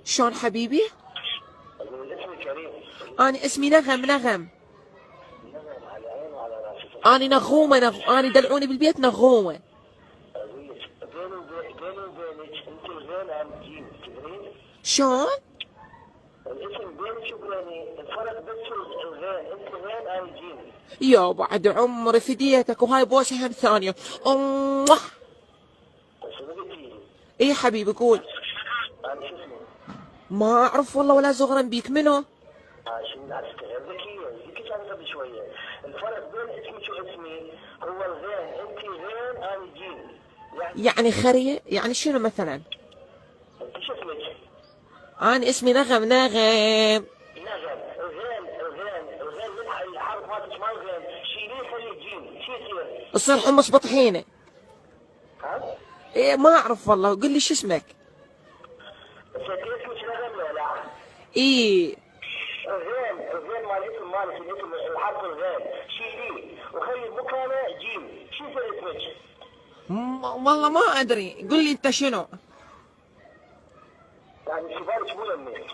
شلون حبيبي؟ أقول اسمي كريم. أنا اسمي نغم. نغم على عيني وعلى راسي. أنا نغومة. أنا دلعوني بالبيت نغومة. أقول لك بيني وبينك أنت الغين عن جيم تدرين؟ شلون؟ الاسم بينك وبيني الفرق بس الغين، أنت غين عن جيم. يا بعد عمري فديتك، وهاي بوسة هم ثانية. أموah. شو قلتي لي؟ إيه حبيبي قول. أنا شو اسمي؟ ما أعرف والله ولا زغرا بيك، منو؟ شو نعرفك غير ذكية، ذكية كان قبل شوية. الفرق بين اسمك واسمي هو الغين، أنت غين أنا جيم. يعني خرية؟ يعني شنو مثلا؟ أنت شو اسمك؟ أنا اسمي نغم. نغم. نغم. الغين من الحرف مالتك ما الغين، شيليه خليه جيم، شو يصير؟ يصير حمص بطحينة. ها؟ إيه ما أعرف والله، قل لي شو اسمك؟ بس انت اسمك نغم ولا لا؟ إيه الغين مال الاسم مالك، الاسم الحرف الغين شيليه وخلي مكانه جيم، شو يصير اسمك؟ والله ما أدري، قل لي أنت شنو؟ يعني شو بالك مو يمي؟